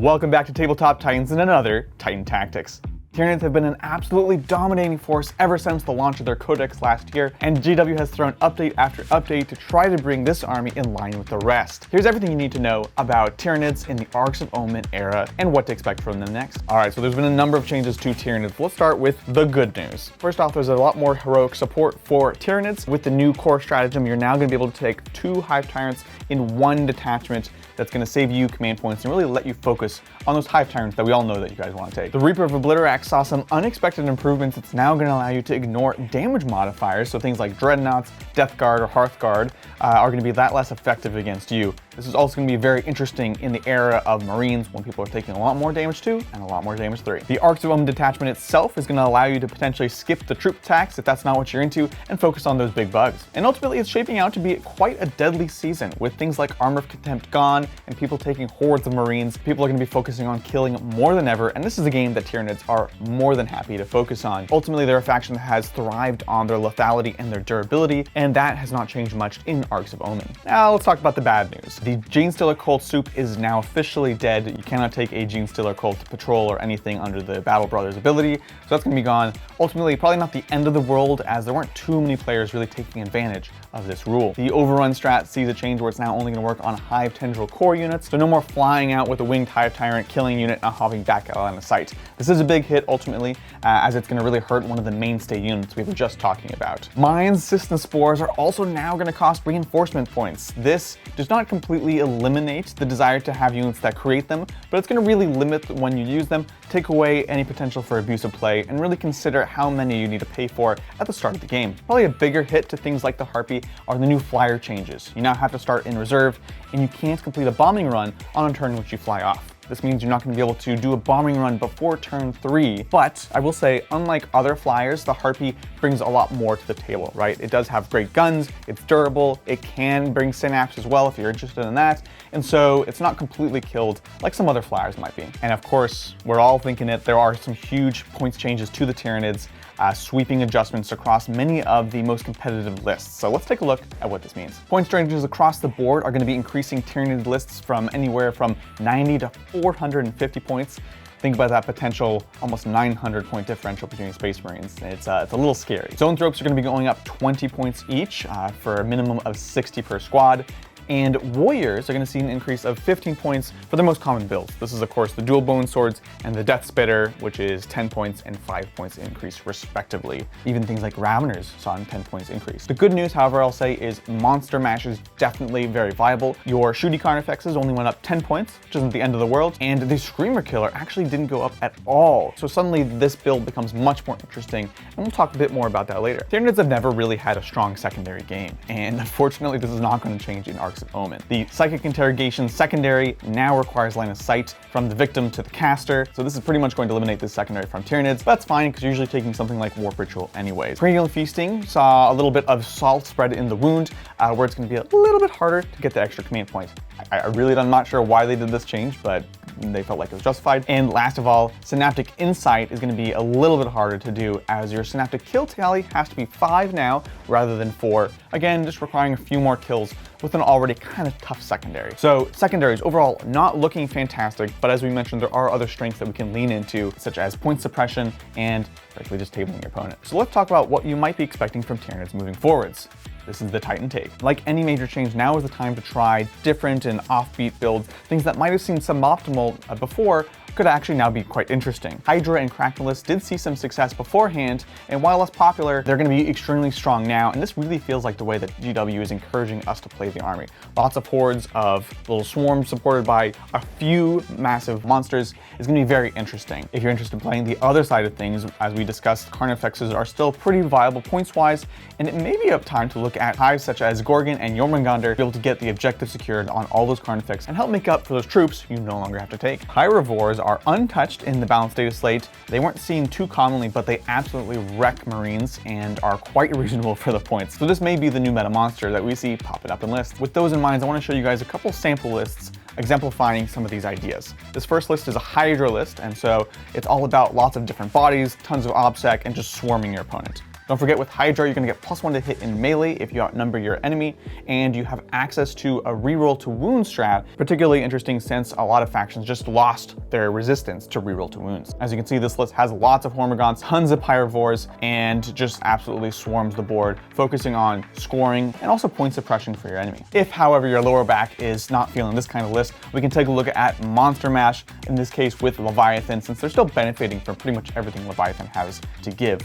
Welcome back to Tabletop Titans and another Titan Tactics. Tyranids have been an absolutely dominating force ever since the launch of their codex last year, and GW has thrown update after update to try to bring this army in line with the rest. Here's everything you need to know about Tyranids in the Arks of Omen era and what to expect from them next. Alright, so there's been a number of changes to Tyranids. Let's start with the good news. First off, there's a lot more heroic support for Tyranids. With the new core stratagem, you're now going to be able to take 2 Hive Tyrants in one detachment. That's going to save you command points and really let you focus on those Hive Tyrants that we all know that you guys want to take. The Reaper of Obliterax saw some unexpected improvements. It's now going to allow you to ignore damage modifiers, so things like Dreadnoughts, Death Guard, or Hearth Guard are going to be that less effective against you. This is also going to be very interesting in the era of Marines when people are taking a lot more damage 2 and a lot more damage 3. The Arks of Omen detachment itself is going to allow you to potentially skip the troop attacks if that's not what you're into and focus on those big bugs. And ultimately it's shaping out to be quite a deadly season with things like Armor of Contempt gone and people taking hordes of Marines. People are going to be focusing on killing more than ever, and this is a game that Tyranids are more than happy to focus on. Ultimately, they're a faction that has thrived on their lethality and their durability, and that has not changed much in Arks of Omen. Now let's talk about the bad news. The Genestealer Cult soup is now officially dead. You cannot take a Genestealer Cult patrol or anything under the Battle Brothers ability, so that's going to be gone. Ultimately, probably not the end of the world, as there weren't too many players really taking advantage of this rule. The Overrun strat sees a change where it's now only going to work on Hive Tendril core units, so no more flying out with a winged Hive Tyrant killing unit and hopping back out on the site. This is a big hit ultimately, as it's going to really hurt one of the mainstay units we were just talking about. Mines, Cysts, and Spores are also now going to cost reinforcement points. This does not completely eliminate the desire to have units that create them, but it's going to really limit when you use them, take away any potential for abusive play, and really consider how many you need to pay for at the start of the game. Probably a bigger hit to things like the Harpy are the new flyer changes. You now have to start in reserve, and you can't complete a bombing run on a turn in which you fly off. This means you're not going to be able to do a bombing run before turn 3, but I will say, unlike other flyers, the Harpy brings a lot more to the table, right? It does have great guns, it's durable, it can bring synapse as well if you're interested in that, and so it's not completely killed like some other flyers might be. And of course, we're all thinking it, there are some huge points changes to the Tyranids, sweeping adjustments across many of the most competitive lists. So let's take a look at what this means. Points changes across the board are going to be increasing Tyranid lists from anywhere from 90 to 450 points. Think about that potential almost 900 point differential between Space Marines. It's a little scary. Zone Tropes are going to be going up 20 points each for a minimum of 60 per squad. And Warriors are going to see an increase of 15 points for their most common builds. This is, of course, the Dual Bone Swords and the Death Spitter, which is 10 points and 5 points increase, respectively. Even things like Raveners saw a 10 points increase. The good news, however, I'll say, is Monster Mash is definitely very viable. Your Shooty Carnifexes only went up 10 points, which isn't the end of the world, and the Screamer Killer actually didn't go up at all. So suddenly, this build becomes much more interesting, and we'll talk a bit more about that later. Tyranids have never really had a strong secondary game, and unfortunately, this is not going to change in Arks of Omen. The Psychic Interrogation secondary now requires line of sight from the victim to the caster, so this is pretty much going to eliminate this secondary from Tyranids, but that's fine because you're usually taking something like Warp Ritual anyways. Cranial Feasting saw a little bit of salt spread in the wound, where it's going to be a little bit harder to get the extra command points. I really am not sure why they did this change, but they felt like it was justified. And last of all, Synaptic Insight is going to be a little bit harder to do, as your Synaptic kill tally has to be 5 now rather than 4. Again, just requiring a few more kills with an already kind of tough secondary. So secondaries overall not looking fantastic, but as we mentioned, there are other strengths that we can lean into, such as point suppression and frankly just tabling your opponent. So let's talk about what you might be expecting from Tyranids moving forwards. This is the Titan take. Like any major change, now is the time to try different and offbeat builds. Things that might have seemed suboptimal before could actually now be quite interesting. Hydra and Krakenless did see some success beforehand, and while less popular, they're going to be extremely strong now, and this really feels like the way that GW is encouraging us to play the army. Lots of hordes of little swarms supported by a few massive monsters is going to be very interesting. If you're interested in playing the other side of things, as we discussed, Carnifexes are still pretty viable points-wise, and it may be up time to look at hives such as Gorgon and Jormungandr to be able to get the objective secured on all those Carnifex and help make up for those troops you no longer have to take. Pyrivores are untouched in the balanced data slate. They weren't seen too commonly, but they absolutely wreck Marines and are quite reasonable for the points. So this may be the new meta monster that we see popping up in lists. With those in mind, I want to show you guys a couple sample lists exemplifying some of these ideas. This first list is a Hydra list, and so it's all about lots of different bodies, tons of OBSEC, and just swarming your opponent. Don't forget, with Hydra, you're going to get +1 to hit in melee if you outnumber your enemy, and you have access to a reroll to wound strat, particularly interesting since a lot of factions just lost their resistance to reroll to wounds. As you can see, this list has lots of Hormigons, tons of Pyrovores, and just absolutely swarms the board, focusing on scoring and also point suppression for your enemy. If, however, your lower back is not feeling this kind of list, we can take a look at Monster Mash, in this case with Leviathan, since they're still benefiting from pretty much everything Leviathan has to give.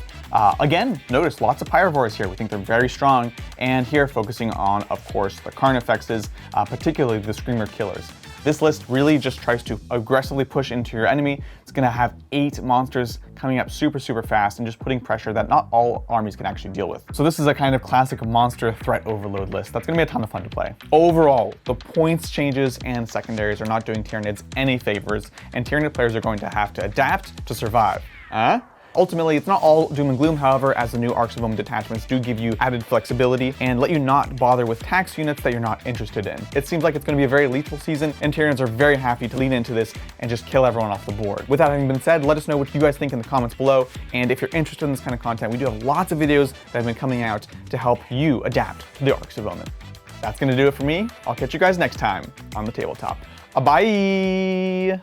Again, notice lots of Pyrovores here. We think they're very strong, and here focusing on, of course, the Carnifexes, particularly the Screamer Killers. This list really just tries to aggressively push into your enemy. It's going to have 8 monsters coming up super fast and just putting pressure that not all armies can actually deal with. So this is a kind of classic monster threat overload list. That's going to be a ton of fun to play. Overall, the points changes and secondaries are not doing Tyranids any favors, and Tyranid players are going to have to adapt to survive. Ultimately, it's not all doom and gloom, however, as the new Arks of Omen detachments do give you added flexibility and let you not bother with tax units that you're not interested in. It seems like it's going to be a very lethal season, and Tyranids are very happy to lean into this and just kill everyone off the board. With that having been said, let us know what you guys think in the comments below, and if you're interested in this kind of content, we do have lots of videos that have been coming out to help you adapt to the Arks of Omen. That's going to do it for me. I'll catch you guys next time on the tabletop. Bye!